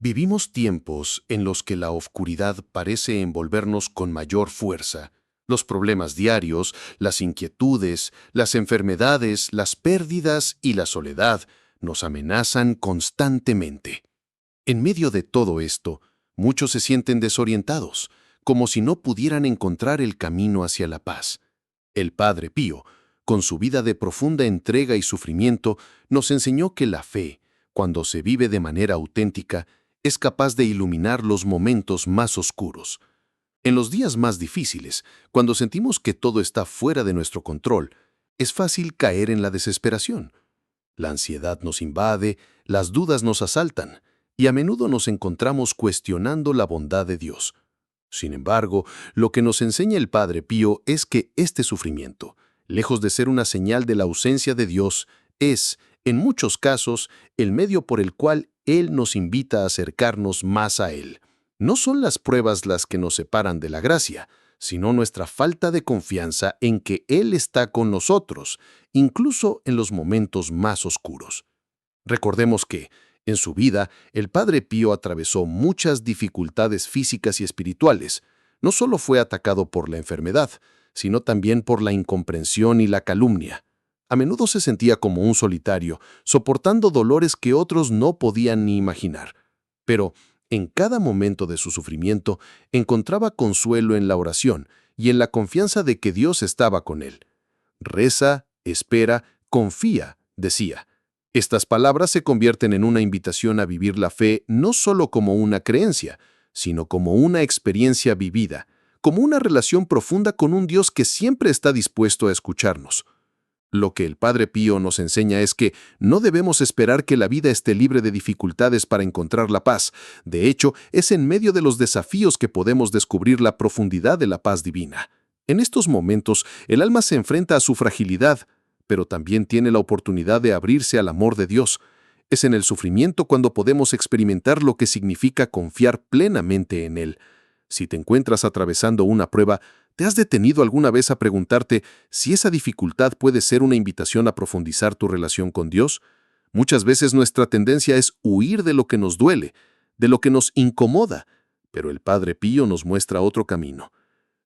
Vivimos tiempos en los que la oscuridad parece envolvernos con mayor fuerza. Los problemas diarios, las inquietudes, las enfermedades, las pérdidas y la soledad nos amenazan constantemente. En medio de todo esto, muchos se sienten desorientados, como si no pudieran encontrar el camino hacia la paz. El Padre Pío, con su vida de profunda entrega y sufrimiento, nos enseñó que la fe, cuando se vive de manera auténtica, es capaz de iluminar los momentos más oscuros. En los días más difíciles, cuando sentimos que todo está fuera de nuestro control, es fácil caer en la desesperación. La ansiedad nos invade, las dudas nos asaltan, y a menudo nos encontramos cuestionando la bondad de Dios. Sin embargo, lo que nos enseña el Padre Pío es que este sufrimiento, lejos de ser una señal de la ausencia de Dios, es, en muchos casos, el medio por el cual Él nos invita a acercarnos más a Él. No son las pruebas las que nos separan de la gracia, sino nuestra falta de confianza en que Él está con nosotros, incluso en los momentos más oscuros. Recordemos que, en su vida, el Padre Pío atravesó muchas dificultades físicas y espirituales. No solo fue atacado por la enfermedad, sino también por la incomprensión y la calumnia. A menudo se sentía como un solitario, soportando dolores que otros no podían ni imaginar. Pero, en cada momento de su sufrimiento, encontraba consuelo en la oración y en la confianza de que Dios estaba con él. Reza, espera, confía, decía. Estas palabras se convierten en una invitación a vivir la fe no solo como una creencia, sino como una experiencia vivida, como una relación profunda con un Dios que siempre está dispuesto a escucharnos. Lo que el Padre Pío nos enseña es que no debemos esperar que la vida esté libre de dificultades para encontrar la paz. De hecho, es en medio de los desafíos que podemos descubrir la profundidad de la paz divina. En estos momentos, el alma se enfrenta a su fragilidad, pero también tiene la oportunidad de abrirse al amor de Dios. Es en el sufrimiento cuando podemos experimentar lo que significa confiar plenamente en Él. Si te encuentras atravesando una prueba, ¿te has detenido alguna vez a preguntarte si esa dificultad puede ser una invitación a profundizar tu relación con Dios? Muchas veces nuestra tendencia es huir de lo que nos duele, de lo que nos incomoda, pero el Padre Pío nos muestra otro camino.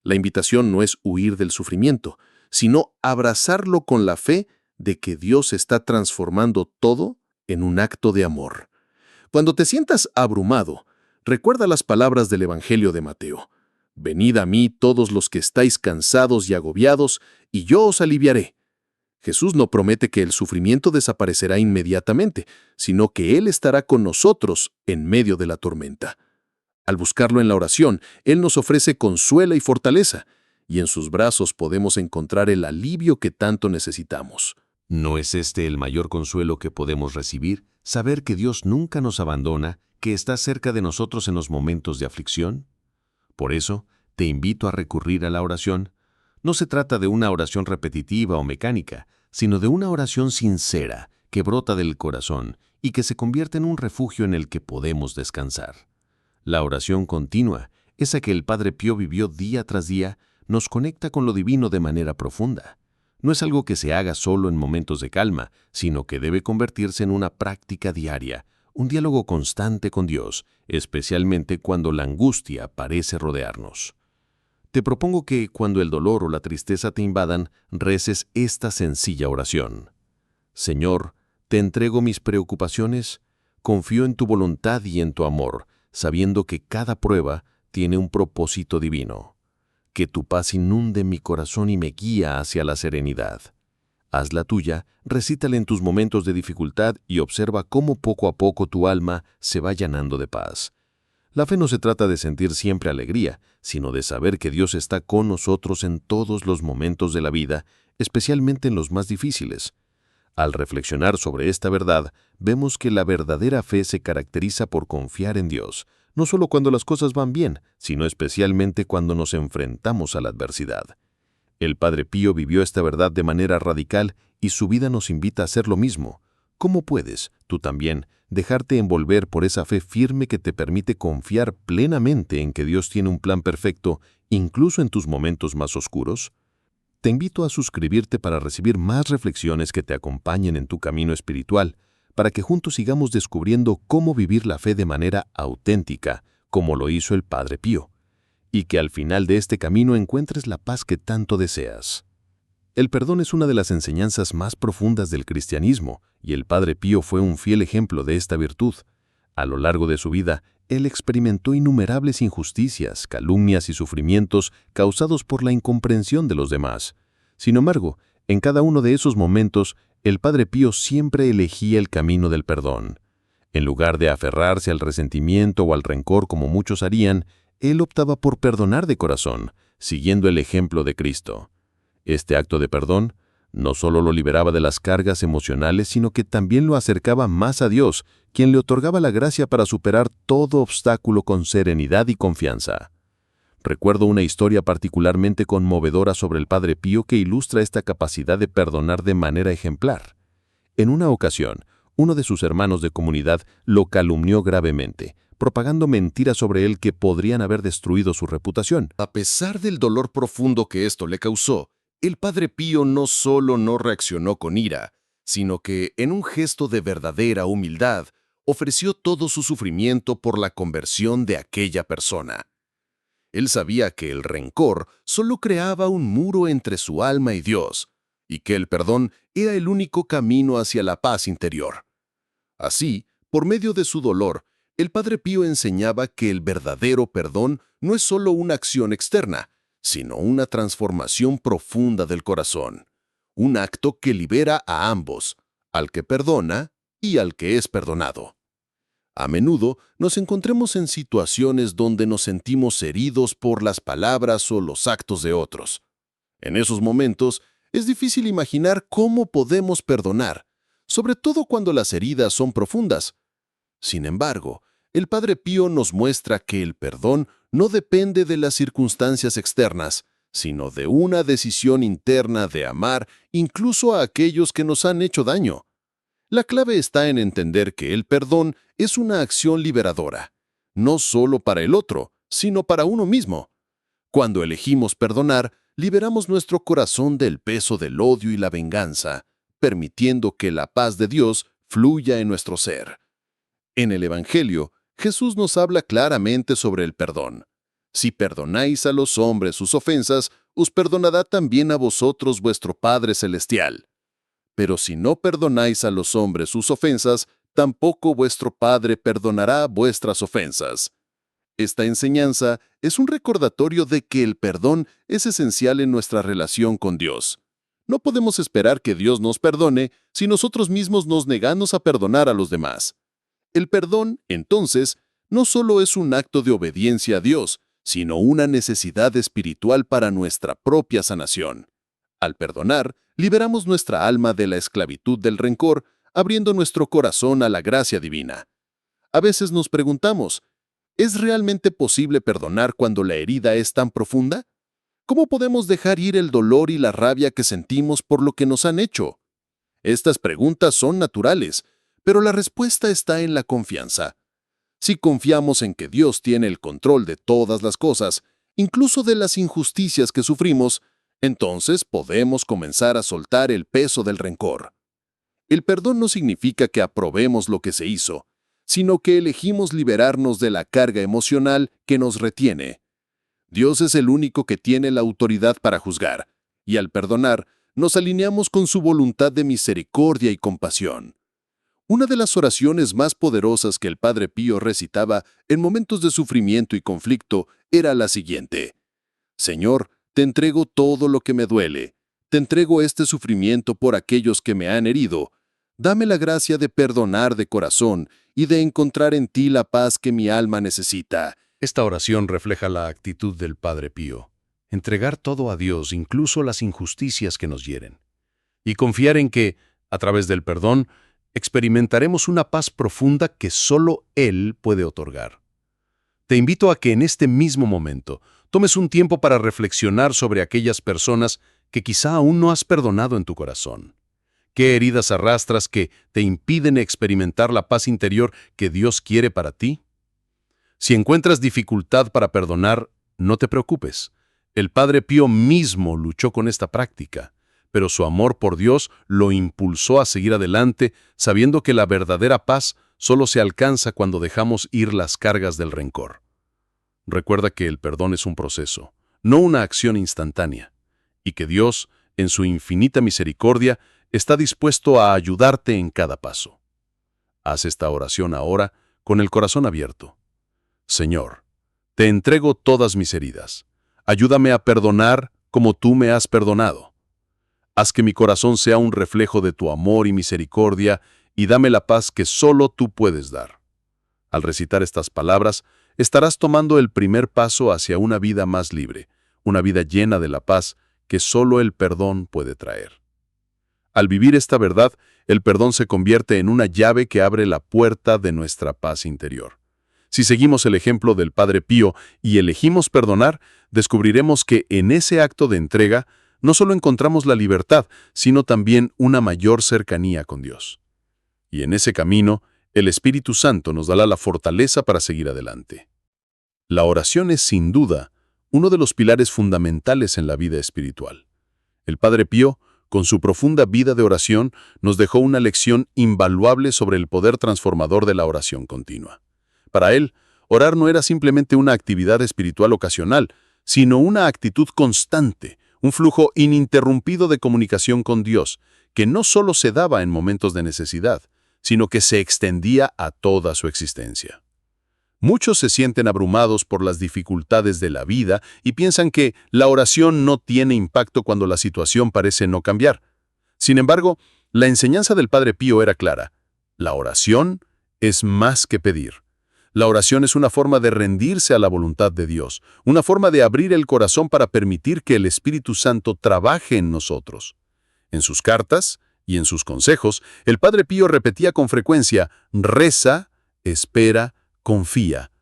La invitación no es huir del sufrimiento, sino abrazarlo con la fe de que Dios está transformando todo en un acto de amor. Cuando te sientas abrumado, recuerda las palabras del Evangelio de Mateo. Venid a mí todos los que estáis cansados y agobiados, y yo os aliviaré. Jesús no promete que el sufrimiento desaparecerá inmediatamente, sino que Él estará con nosotros en medio de la tormenta. Al buscarlo en la oración, Él nos ofrece consuelo y fortaleza, y en sus brazos podemos encontrar el alivio que tanto necesitamos. ¿No es este el mayor consuelo que podemos recibir? Saber que Dios nunca nos abandona, que está cerca de nosotros en los momentos de aflicción. Por eso, te invito a recurrir a la oración. No se trata de una oración repetitiva o mecánica, sino de una oración sincera, que brota del corazón y que se convierte en un refugio en el que podemos descansar. La oración continua, esa que el Padre Pío vivió día tras día, nos conecta con lo divino de manera profunda. No es algo que se haga solo en momentos de calma, sino que debe convertirse en una práctica diaria, un diálogo constante con Dios, especialmente cuando la angustia parece rodearnos. Te propongo que, cuando el dolor o la tristeza te invadan, reces esta sencilla oración. Señor, te entrego mis preocupaciones, confío en tu voluntad y en tu amor, sabiendo que cada prueba tiene un propósito divino. Que tu paz inunde mi corazón y me guía hacia la serenidad. Haz la tuya, recítala en tus momentos de dificultad y observa cómo poco a poco tu alma se va llenando de paz. La fe no se trata de sentir siempre alegría, sino de saber que Dios está con nosotros en todos los momentos de la vida, especialmente en los más difíciles. Al reflexionar sobre esta verdad, vemos que la verdadera fe se caracteriza por confiar en Dios, no solo cuando las cosas van bien, sino especialmente cuando nos enfrentamos a la adversidad. El Padre Pío vivió esta verdad de manera radical y su vida nos invita a hacer lo mismo. ¿Cómo puedes, tú también, dejarte envolver por esa fe firme que te permite confiar plenamente en que Dios tiene un plan perfecto, incluso en tus momentos más oscuros? Te invito a suscribirte para recibir más reflexiones que te acompañen en tu camino espiritual. para que juntos sigamos descubriendo cómo vivir la fe de manera auténtica, como lo hizo el Padre Pío, y que al final de este camino encuentres la paz que tanto deseas. El perdón es una de las enseñanzas más profundas del cristianismo, y el Padre Pío fue un fiel ejemplo de esta virtud. A lo largo de su vida, él experimentó innumerables injusticias, calumnias y sufrimientos causados por la incomprensión de los demás. Sin embargo, en cada uno de esos momentos, el Padre Pío siempre elegía el camino del perdón. En lugar de aferrarse al resentimiento o al rencor como muchos harían, él optaba por perdonar de corazón, siguiendo el ejemplo de Cristo. Este acto de perdón no solo lo liberaba de las cargas emocionales, sino que también lo acercaba más a Dios, quien le otorgaba la gracia para superar todo obstáculo con serenidad y confianza. Recuerdo una historia particularmente conmovedora sobre el Padre Pío que ilustra esta capacidad de perdonar de manera ejemplar. En una ocasión, uno de sus hermanos de comunidad lo calumnió gravemente, propagando mentiras sobre él que podrían haber destruido su reputación. A pesar del dolor profundo que esto le causó, el Padre Pío no solo no reaccionó con ira, sino que, en un gesto de verdadera humildad, ofreció todo su sufrimiento por la conversión de aquella persona. Él sabía que el rencor solo creaba un muro entre su alma y Dios, y que el perdón era el único camino hacia la paz interior. Así, por medio de su dolor, el Padre Pío enseñaba que el verdadero perdón no es solo una acción externa, sino una transformación profunda del corazón, un acto que libera a ambos, al que perdona y al que es perdonado. A menudo nos encontremos en situaciones donde nos sentimos heridos por las palabras o los actos de otros. En esos momentos, es difícil imaginar cómo podemos perdonar, sobre todo cuando las heridas son profundas. Sin embargo, el Padre Pío nos muestra que el perdón no depende de las circunstancias externas, sino de una decisión interna de amar incluso a aquellos que nos han hecho daño. La clave está en entender que el perdón es una acción liberadora, no solo para el otro, sino para uno mismo. Cuando elegimos perdonar, liberamos nuestro corazón del peso del odio y la venganza, permitiendo que la paz de Dios fluya en nuestro ser. En el Evangelio, Jesús nos habla claramente sobre el perdón. Si perdonáis a los hombres sus ofensas, os perdonará también a vosotros vuestro Padre Celestial. Pero si no perdonáis a los hombres sus ofensas, tampoco vuestro Padre perdonará vuestras ofensas. Esta enseñanza es un recordatorio de que el perdón es esencial en nuestra relación con Dios. No podemos esperar que Dios nos perdone si nosotros mismos nos negamos a perdonar a los demás. El perdón, entonces, no solo es un acto de obediencia a Dios, sino una necesidad espiritual para nuestra propia sanación. Al perdonar, liberamos nuestra alma de la esclavitud del rencor, abriendo nuestro corazón a la gracia divina. A veces nos preguntamos, ¿es realmente posible perdonar cuando la herida es tan profunda? ¿Cómo podemos dejar ir el dolor y la rabia que sentimos por lo que nos han hecho? Estas preguntas son naturales, pero la respuesta está en la confianza. Si confiamos en que Dios tiene el control de todas las cosas, incluso de las injusticias que sufrimos, entonces podemos comenzar a soltar el peso del rencor. El perdón no significa que aprobemos lo que se hizo, sino que elegimos liberarnos de la carga emocional que nos retiene. Dios es el único que tiene la autoridad para juzgar, y al perdonar, nos alineamos con su voluntad de misericordia y compasión. Una de las oraciones más poderosas que el Padre Pío recitaba en momentos de sufrimiento y conflicto era la siguiente: Señor, te entrego todo lo que me duele, te entrego este sufrimiento por aquellos que me han herido. Dame la gracia de perdonar de corazón y de encontrar en ti la paz que mi alma necesita. Esta oración refleja la actitud del Padre Pío: entregar todo a Dios, incluso las injusticias que nos hieren, y confiar en que, a través del perdón, experimentaremos una paz profunda que solo Él puede otorgar. Te invito a que en este mismo momento tomes un tiempo para reflexionar sobre aquellas personas que quizá aún no has perdonado en tu corazón. ¿Qué heridas arrastras que te impiden experimentar la paz interior que Dios quiere para ti? Si encuentras dificultad para perdonar, no te preocupes. El Padre Pío mismo luchó con esta práctica. pero su amor por Dios lo impulsó a seguir adelante, sabiendo que la verdadera paz solo se alcanza cuando dejamos ir las cargas del rencor. Recuerda que el perdón es un proceso, no una acción instantánea, y que Dios, en su infinita misericordia, está dispuesto a ayudarte en cada paso. Haz esta oración ahora con el corazón abierto. Señor, te entrego todas mis heridas. Ayúdame a perdonar como tú me has perdonado. Haz que mi corazón sea un reflejo de tu amor y misericordia y dame la paz que solo tú puedes dar. Al recitar estas palabras, estarás tomando el primer paso hacia una vida más libre, una vida llena de la paz que solo el perdón puede traer. Al vivir esta verdad, el perdón se convierte en una llave que abre la puerta de nuestra paz interior. Si seguimos el ejemplo del Padre Pío y elegimos perdonar, descubriremos que en ese acto de entrega no solo encontramos la libertad, sino también una mayor cercanía con Dios. Y en ese camino, el Espíritu Santo nos dará la fortaleza para seguir adelante. La oración es, sin duda, uno de los pilares fundamentales en la vida espiritual. El Padre Pío, con su profunda vida de oración, nos dejó una lección invaluable sobre el poder transformador de la oración continua. Para él, orar no era simplemente una actividad espiritual ocasional, sino una actitud constante, un flujo ininterrumpido de comunicación con Dios, que no solo se daba en momentos de necesidad, sino que se extendía a toda su existencia. Muchos se sienten abrumados por las dificultades de la vida y piensan que la oración no tiene impacto cuando la situación parece no cambiar. Sin embargo, la enseñanza del Padre Pío era clara. La oración es más que pedir. La oración es una forma de rendirse a la voluntad de Dios, una forma de abrir el corazón para permitir que el Espíritu Santo trabaje en nosotros. En sus cartas y en sus consejos, el Padre Pío repetía con frecuencia: reza, espera, confía.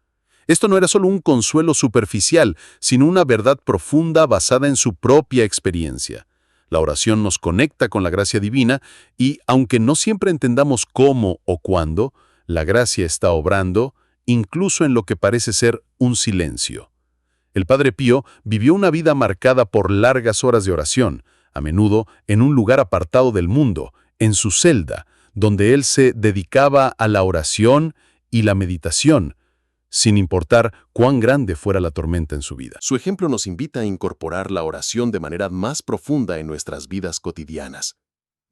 Esto no era solo un consuelo superficial, sino una verdad profunda basada en su propia experiencia. La oración nos conecta con la gracia divina y, aunque no siempre entendamos cómo o cuándo, la gracia está obrando, incluso en lo que parece ser un silencio. El Padre Pío vivió una vida marcada por largas horas de oración, a menudo en un lugar apartado del mundo, en su celda, donde él se dedicaba a la oración y la meditación, sin importar cuán grande fuera la tormenta en su vida. Su ejemplo nos invita a incorporar la oración de manera más profunda en nuestras vidas cotidianas.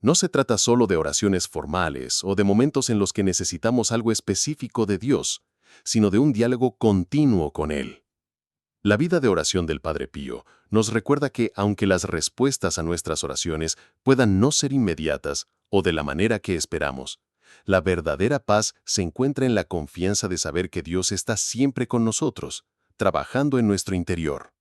No se trata solo de oraciones formales o de momentos en los que necesitamos algo específico de Dios, sino de un diálogo continuo con Él. La vida de oración del Padre Pío nos recuerda que, aunque las respuestas a nuestras oraciones puedan no ser inmediatas o de la manera que esperamos, la verdadera paz se encuentra en la confianza de saber que Dios está siempre con nosotros, trabajando en nuestro interior.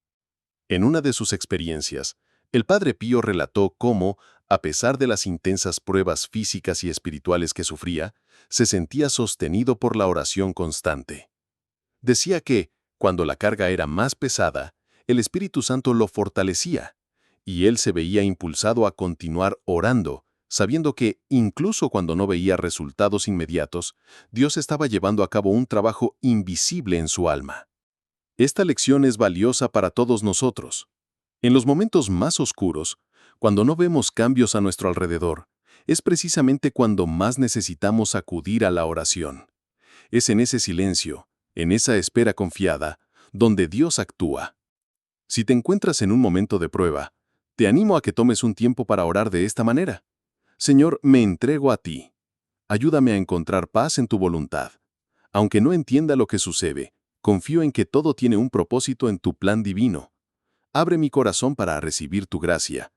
En una de sus experiencias, el Padre Pío relató cómo, a pesar de las intensas pruebas físicas y espirituales que sufría, se sentía sostenido por la oración constante. Decía que, cuando la carga era más pesada, el Espíritu Santo lo fortalecía, y él se veía impulsado a continuar orando, sabiendo que, incluso cuando no veía resultados inmediatos, Dios estaba llevando a cabo un trabajo invisible en su alma. Esta lección es valiosa para todos nosotros. En los momentos más oscuros, cuando no vemos cambios a nuestro alrededor, es precisamente cuando más necesitamos acudir a la oración. Es en ese silencio, en esa espera confiada, donde Dios actúa. Si te encuentras en un momento de prueba, te animo a que tomes un tiempo para orar de esta manera. Señor, me entrego a ti. Ayúdame a encontrar paz en tu voluntad. Aunque no entienda lo que sucede, confío en que todo tiene un propósito en tu plan divino. Abre mi corazón para recibir tu gracia.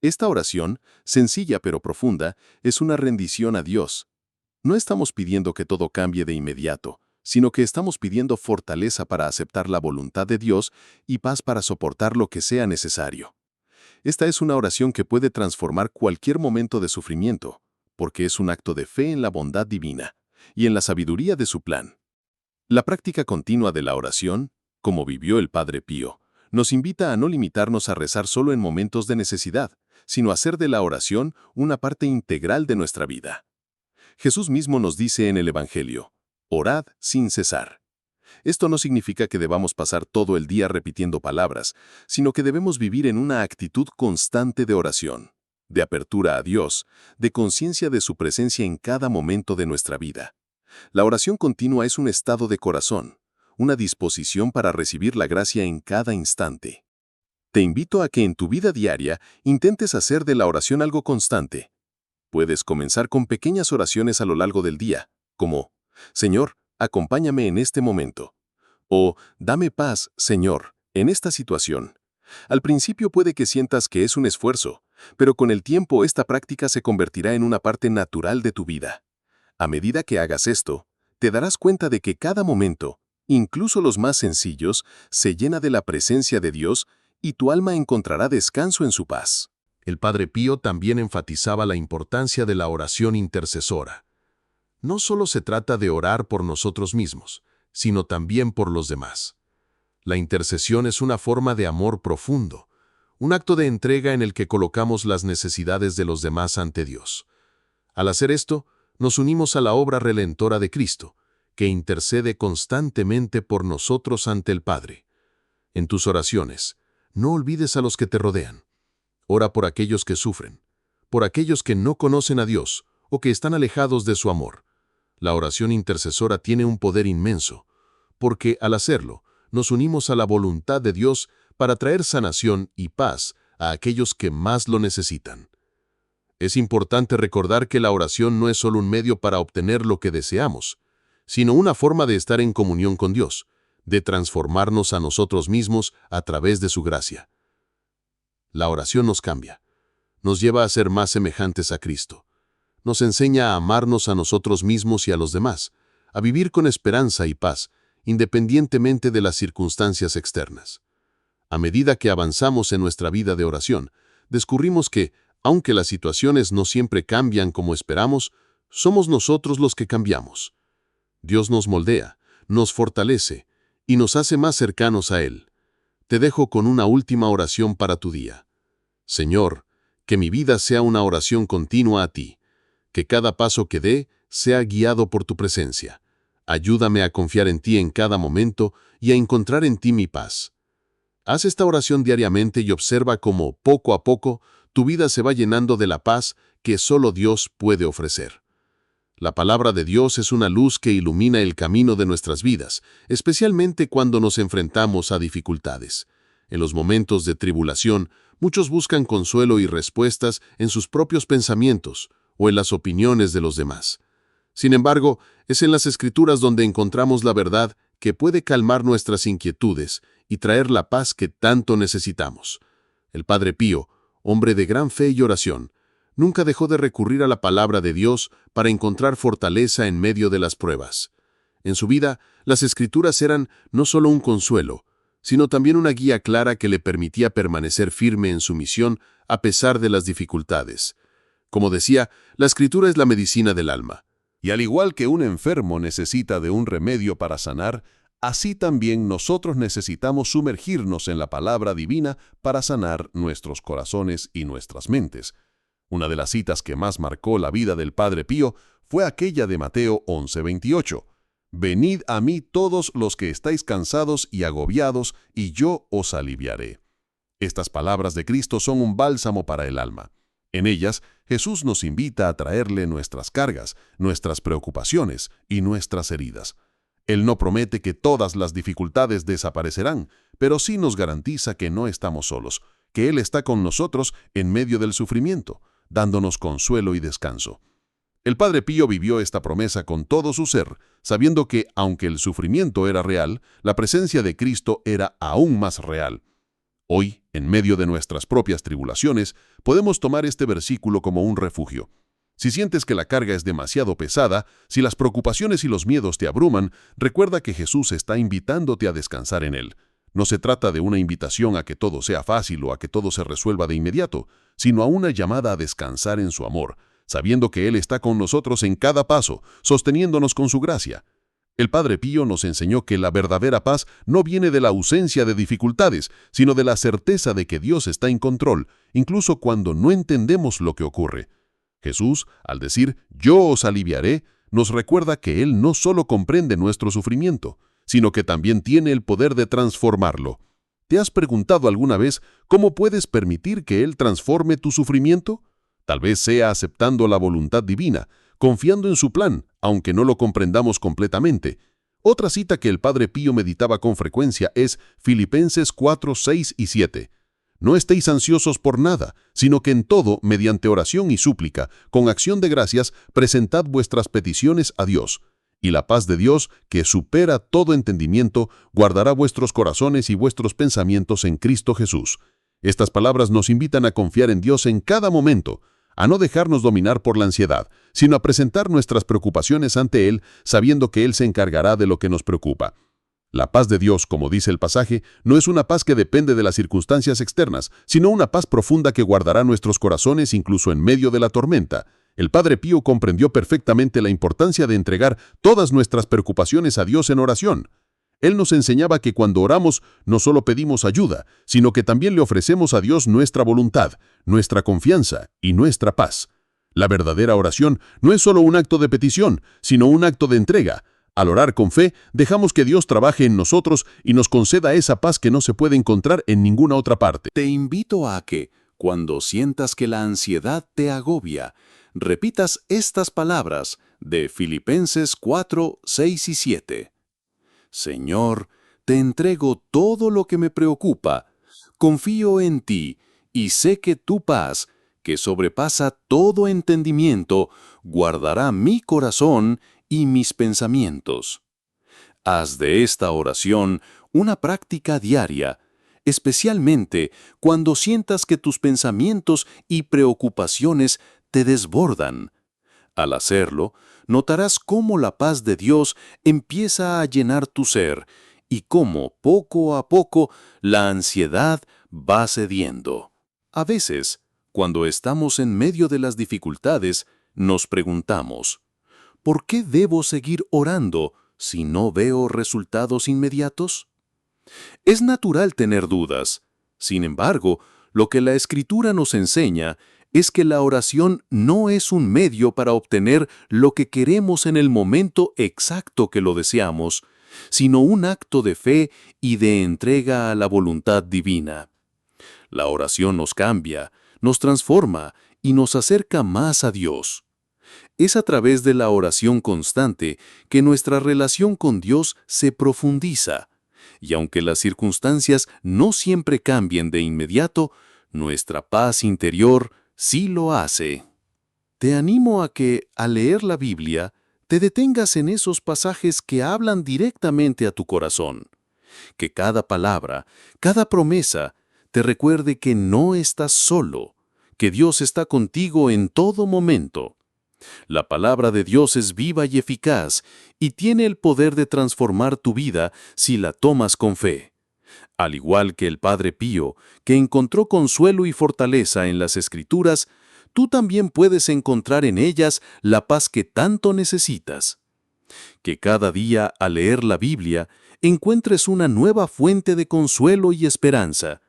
Esta oración, sencilla pero profunda, es una rendición a Dios. No estamos pidiendo que todo cambie de inmediato, sino que estamos pidiendo fortaleza para aceptar la voluntad de Dios y paz para soportar lo que sea necesario. Esta es una oración que puede transformar cualquier momento de sufrimiento, porque es un acto de fe en la bondad divina y en la sabiduría de su plan. La práctica continua de la oración, como vivió el Padre Pío, nos invita a no limitarnos a rezar solo en momentos de necesidad, sino a hacer de la oración una parte integral de nuestra vida. Jesús mismo nos dice en el Evangelio: orad sin cesar. Esto no significa que debamos pasar todo el día repitiendo palabras, sino que debemos vivir en una actitud constante de oración. de apertura a Dios, de conciencia de su presencia en cada momento de nuestra vida. La oración continua es un estado de corazón, una disposición para recibir la gracia en cada instante. Te invito a que en tu vida diaria intentes hacer de la oración algo constante. Puedes comenzar con pequeñas oraciones a lo largo del día, como, Señor, acompáñame en este momento. O, dame paz, Señor, en esta situación. Al principio puede que sientas que es un esfuerzo, pero con el tiempo esta práctica se convertirá en una parte natural de tu vida. A medida que hagas esto, te darás cuenta de que cada momento, incluso los más sencillos, se llena de la presencia de Dios y tu alma encontrará descanso en su paz. El Padre Pío también enfatizaba la importancia de la oración intercesora. No solo se trata de orar por nosotros mismos, sino también por los demás. La intercesión es una forma de amor profundo, un acto de entrega en el que colocamos las necesidades de los demás ante Dios. Al hacer esto, nos unimos a la obra redentora de Cristo, que intercede constantemente por nosotros ante el Padre. En tus oraciones, no olvides a los que te rodean. Ora por aquellos que sufren, por aquellos que no conocen a Dios o que están alejados de su amor. La oración intercesora tiene un poder inmenso, porque al hacerlo, nos unimos a la voluntad de Dios para traer sanación y paz a aquellos que más lo necesitan. Es importante recordar que la oración no es solo un medio para obtener lo que deseamos, sino una forma de estar en comunión con Dios, de transformarnos a nosotros mismos a través de su gracia. La oración nos cambia, nos lleva a ser más semejantes a Cristo, nos enseña a amarnos a nosotros mismos y a los demás, a vivir con esperanza y paz, independientemente de las circunstancias externas. A medida que avanzamos en nuestra vida de oración, descubrimos que, aunque las situaciones no siempre cambian como esperamos, somos nosotros los que cambiamos. Dios nos moldea, nos fortalece y nos hace más cercanos a Él. Te dejo con una última oración para tu día. Señor, que mi vida sea una oración continua a ti, que cada paso que dé sea guiado por tu presencia. Ayúdame a confiar en ti en cada momento y a encontrar en ti mi paz. Haz esta oración diariamente y observa cómo, poco a poco, tu vida se va llenando de la paz que solo Dios puede ofrecer. La palabra de Dios es una luz que ilumina el camino de nuestras vidas, especialmente cuando nos enfrentamos a dificultades. En los momentos de tribulación, muchos buscan consuelo y respuestas en sus propios pensamientos o en las opiniones de los demás. Sin embargo, es en las Escrituras donde encontramos la verdad que puede calmar nuestras inquietudes y traer la paz que tanto necesitamos. El Padre Pío, hombre de gran fe y oración, nunca dejó de recurrir a la palabra de Dios para encontrar fortaleza en medio de las pruebas. En su vida, las Escrituras eran no solo un consuelo, sino también una guía clara que le permitía permanecer firme en su misión a pesar de las dificultades. Como decía, la Escritura es la medicina del alma. Y al igual que un enfermo necesita de un remedio para sanar, así también nosotros necesitamos sumergirnos en la palabra divina para sanar nuestros corazones y nuestras mentes. Una de las citas que más marcó la vida del Padre Pío fue aquella de Mateo 11:28. Venid a mí todos los que estáis cansados y agobiados, y yo os aliviaré. Estas palabras de Cristo son un bálsamo para el alma. En ellas, Jesús nos invita a traerle nuestras cargas, nuestras preocupaciones y nuestras heridas. Él no promete que todas las dificultades desaparecerán, pero sí nos garantiza que no estamos solos, que Él está con nosotros en medio del sufrimiento, dándonos consuelo y descanso. El Padre Pío vivió esta promesa con todo su ser, sabiendo que, aunque el sufrimiento era real, la presencia de Cristo era aún más real. Hoy, en medio de nuestras propias tribulaciones, podemos tomar este versículo como un refugio. Si sientes que la carga es demasiado pesada, si las preocupaciones y los miedos te abruman, recuerda que Jesús está invitándote a descansar en Él. No se trata de una invitación a que todo sea fácil o a que todo se resuelva de inmediato, sino a una llamada a descansar en su amor, sabiendo que Él está con nosotros en cada paso, sosteniéndonos con su gracia. El Padre Pío nos enseñó que la verdadera paz no viene de la ausencia de dificultades, sino de la certeza de que Dios está en control, incluso cuando no entendemos lo que ocurre. Jesús, al decir, yo os aliviaré, nos recuerda que Él no solo comprende nuestro sufrimiento, sino que también tiene el poder de transformarlo. ¿Te has preguntado alguna vez cómo puedes permitir que Él transforme tu sufrimiento? Tal vez sea aceptando la voluntad divina, confiando en su plan, aunque no lo comprendamos completamente. Otra cita que el Padre Pío meditaba con frecuencia es Filipenses 4, 6 y 7. No estéis ansiosos por nada, sino que en todo, mediante oración y súplica, con acción de gracias, presentad vuestras peticiones a Dios. Y la paz de Dios, que supera todo entendimiento, guardará vuestros corazones y vuestros pensamientos en Cristo Jesús. Estas palabras nos invitan a confiar en Dios en cada momento, a no dejarnos dominar por la ansiedad, sino a presentar nuestras preocupaciones ante Él, sabiendo que Él se encargará de lo que nos preocupa. La paz de Dios, como dice el pasaje, no es una paz que depende de las circunstancias externas, sino una paz profunda que guardará nuestros corazones incluso en medio de la tormenta. El Padre Pío comprendió perfectamente la importancia de entregar todas nuestras preocupaciones a Dios en oración. Él nos enseñaba que cuando oramos no solo pedimos ayuda, sino que también le ofrecemos a Dios nuestra voluntad, nuestra confianza y nuestra paz. La verdadera oración no es solo un acto de petición, sino un acto de entrega. Al orar con fe, dejamos que Dios trabaje en nosotros y nos conceda esa paz que no se puede encontrar en ninguna otra parte. Te invito a que, cuando sientas que la ansiedad te agobia, repitas estas palabras de Filipenses 4, 6 y 7. Señor, te entrego todo lo que me preocupa, confío en ti y sé que tu paz, que sobrepasa todo entendimiento, guardará mi corazón y mis pensamientos. Haz de esta oración una práctica diaria, especialmente cuando sientas que tus pensamientos y preocupaciones te desbordan. Al hacerlo, notarás cómo la paz de Dios empieza a llenar tu ser y cómo, poco a poco, la ansiedad va cediendo. A veces, cuando estamos en medio de las dificultades, nos preguntamos, ¿por qué debo seguir orando si no veo resultados inmediatos? Es natural tener dudas. Sin embargo, lo que la Escritura nos enseña es que la oración no es un medio para obtener lo que queremos en el momento exacto que lo deseamos, sino un acto de fe y de entrega a la voluntad divina. La oración nos cambia, nos transforma y nos acerca más a Dios. Es a través de la oración constante que nuestra relación con Dios se profundiza, y aunque las circunstancias no siempre cambien de inmediato, nuestra paz interior sí lo hace. Te animo a que, al leer la Biblia, te detengas en esos pasajes que hablan directamente a tu corazón. Que cada palabra, cada promesa, te recuerde que no estás solo, que Dios está contigo en todo momento. La palabra de Dios es viva y eficaz y tiene el poder de transformar tu vida si la tomas con fe. Al igual que el Padre Pío, que encontró consuelo y fortaleza en las Escrituras, tú también puedes encontrar en ellas la paz que tanto necesitas. Que cada día, al leer la Biblia, encuentres una nueva fuente de consuelo y esperanza.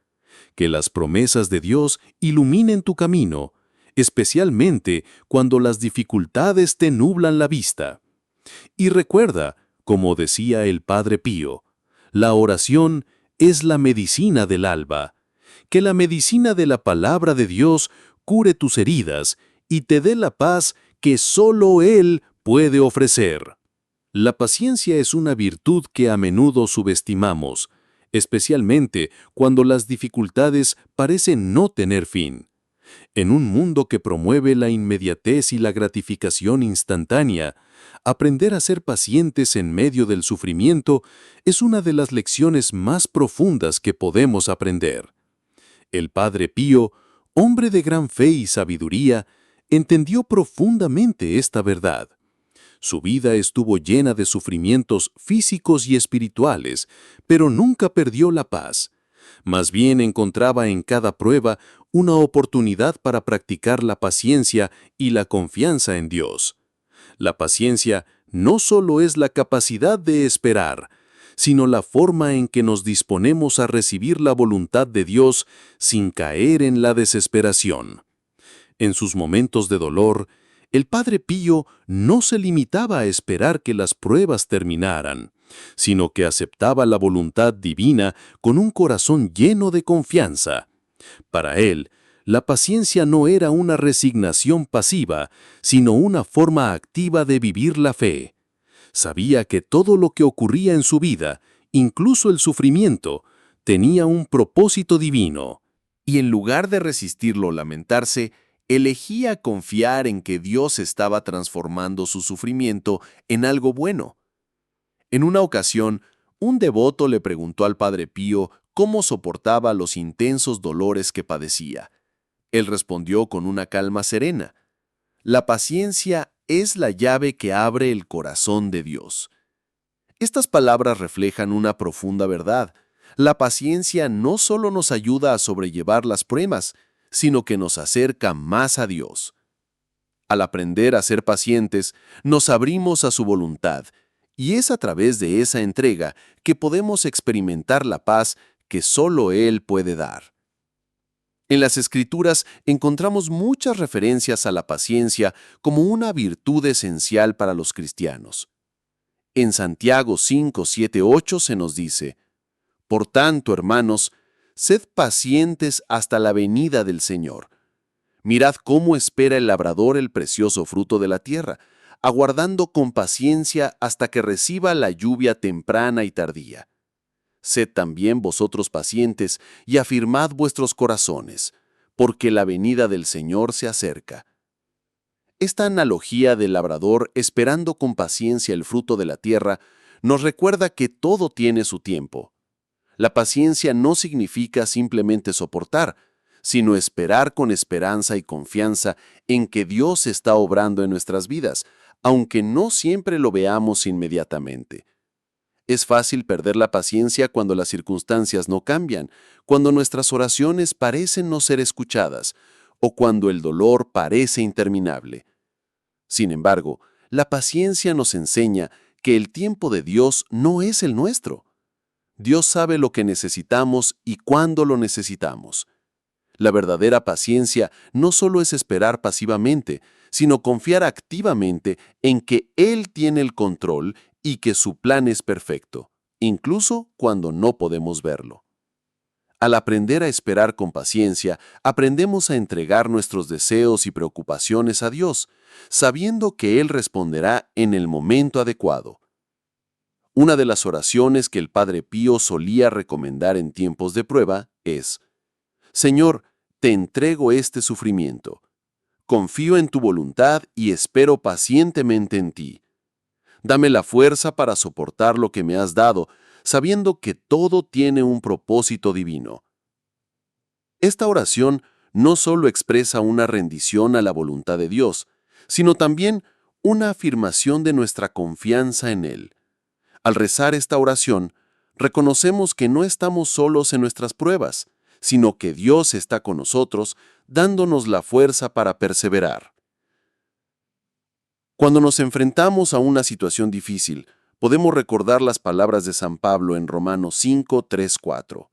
Que las promesas de Dios iluminen tu camino, especialmente cuando las dificultades te nublan la vista. Y recuerda, como decía el Padre Pío, la oración es la medicina del alma. Que la medicina de la palabra de Dios cure tus heridas y te dé la paz que solo Él puede ofrecer. La paciencia es una virtud que a menudo subestimamos, especialmente cuando las dificultades parecen no tener fin. En un mundo que promueve la inmediatez y la gratificación instantánea, aprender a ser pacientes en medio del sufrimiento es una de las lecciones más profundas que podemos aprender. El Padre Pío, hombre de gran fe y sabiduría, entendió profundamente esta verdad. Su vida estuvo llena de sufrimientos físicos y espirituales, pero nunca perdió la paz. Más bien encontraba en cada prueba una oportunidad para practicar la paciencia y la confianza en Dios. La paciencia no solo es la capacidad de esperar, sino la forma en que nos disponemos a recibir la voluntad de Dios sin caer en la desesperación. En sus momentos de dolor, el Padre Pío no se limitaba a esperar que las pruebas terminaran, sino que aceptaba la voluntad divina con un corazón lleno de confianza. Para él, La paciencia no era una resignación pasiva, sino una forma activa de vivir la fe. Sabía que todo lo que ocurría en su vida, incluso el sufrimiento, tenía un propósito divino. Y en lugar de resistirlo o lamentarse, elegía confiar en que Dios estaba transformando su sufrimiento en algo bueno. En una ocasión, un devoto le preguntó al Padre Pío cómo soportaba los intensos dolores que padecía. Él respondió con una calma serena: la paciencia es la llave que abre el corazón de Dios. Estas palabras reflejan una profunda verdad. La paciencia no solo nos ayuda a sobrellevar las pruebas, sino que nos acerca más a Dios. Al aprender a ser pacientes, nos abrimos a su voluntad, y es a través de esa entrega que podemos experimentar la paz que solo Él puede dar. En las Escrituras encontramos muchas referencias a la paciencia como una virtud esencial para los cristianos. En Santiago 5, 7, 8 se nos dice: por tanto, hermanos, sed pacientes hasta la venida del Señor. Mirad cómo espera el labrador el precioso fruto de la tierra, aguardando con paciencia hasta que reciba la lluvia temprana y tardía. Sed también vosotros pacientes y afirmad vuestros corazones, porque la venida del Señor se acerca. Esta analogía del labrador esperando con paciencia el fruto de la tierra nos recuerda que todo tiene su tiempo. La paciencia no significa simplemente soportar, sino esperar con esperanza y confianza en que Dios está obrando en nuestras vidas, aunque no siempre lo veamos inmediatamente. Es fácil perder la paciencia cuando las circunstancias no cambian, cuando nuestras oraciones parecen no ser escuchadas, o cuando el dolor parece interminable. Sin embargo, la paciencia nos enseña que el tiempo de Dios no es el nuestro. Dios sabe lo que necesitamos y cuándo lo necesitamos. La verdadera paciencia no solo es esperar pasivamente, sino confiar activamente en que Él tiene el control y que su plan es perfecto, incluso cuando no podemos verlo. Al aprender a esperar con paciencia, aprendemos a entregar nuestros deseos y preocupaciones a Dios, sabiendo que Él responderá en el momento adecuado. Una de las oraciones que el Padre Pío solía recomendar en tiempos de prueba es: Señor, te entrego este sufrimiento. Confío en tu voluntad y espero pacientemente en ti. Dame la fuerza para soportar lo que me has dado, sabiendo que todo tiene un propósito divino. Esta oración no solo expresa una rendición a la voluntad de Dios, sino también una afirmación de nuestra confianza en Él. Al rezar esta oración, reconocemos que no estamos solos en nuestras pruebas, sino que Dios está con nosotros, dándonos la fuerza para perseverar. Cuando nos enfrentamos a una situación difícil, podemos recordar las palabras de San Pablo en Romanos 5, 3, 4.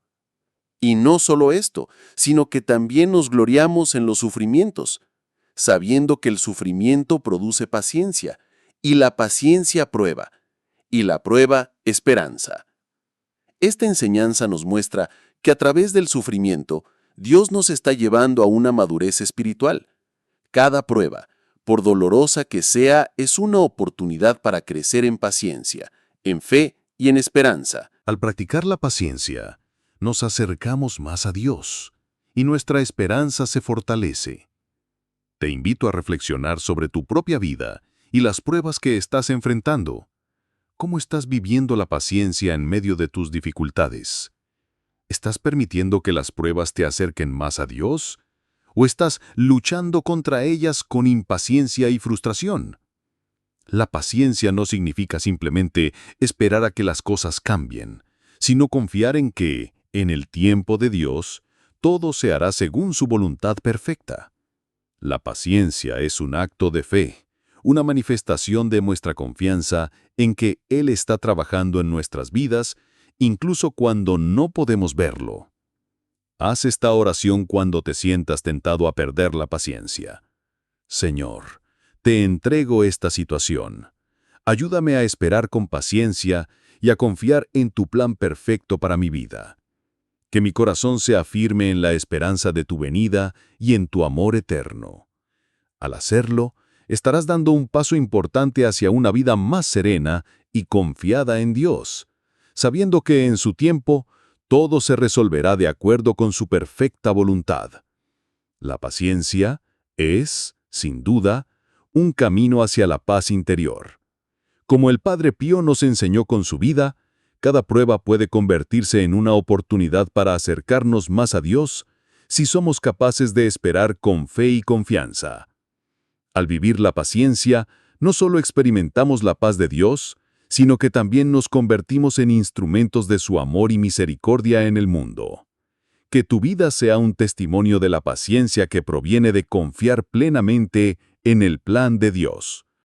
Y no solo esto, sino que también nos gloriamos en los sufrimientos, sabiendo que el sufrimiento produce paciencia, y la paciencia prueba, y la prueba esperanza. Esta enseñanza nos muestra que a través del sufrimiento, Dios nos está llevando a una madurez espiritual. Cada prueba, por dolorosa que sea, es una oportunidad para crecer en paciencia, en fe y en esperanza. Al practicar la paciencia, nos acercamos más a Dios y nuestra esperanza se fortalece. Te invito a reflexionar sobre tu propia vida y las pruebas que estás enfrentando. ¿Cómo estás viviendo la paciencia en medio de tus dificultades? ¿Estás permitiendo que las pruebas te acerquen más a Dios? ¿O estás luchando contra ellas con impaciencia y frustración? La paciencia no significa simplemente esperar a que las cosas cambien, sino confiar en que, en el tiempo de Dios, todo se hará según su voluntad perfecta. La paciencia es un acto de fe, una manifestación de nuestra confianza en que Él está trabajando en nuestras vidas, incluso cuando no podemos verlo. Haz esta oración cuando te sientas tentado a perder la paciencia. Señor, te entrego esta situación. Ayúdame a esperar con paciencia y a confiar en tu plan perfecto para mi vida. Que mi corazón sea firme en la esperanza de tu venida y en tu amor eterno. Al hacerlo, estarás dando un paso importante hacia una vida más serena y confiada en Dios, sabiendo que en su tiempo todo se resolverá de acuerdo con su perfecta voluntad. La paciencia es, sin duda, un camino hacia la paz interior. Como el Padre Pío nos enseñó con su vida, cada prueba puede convertirse en una oportunidad para acercarnos más a Dios si somos capaces de esperar con fe y confianza. Al vivir la paciencia, no solo experimentamos la paz de Dios, sino que también nos convertimos en instrumentos de su amor y misericordia en el mundo. Que tu vida sea un testimonio de la paciencia que proviene de confiar plenamente en el plan de Dios.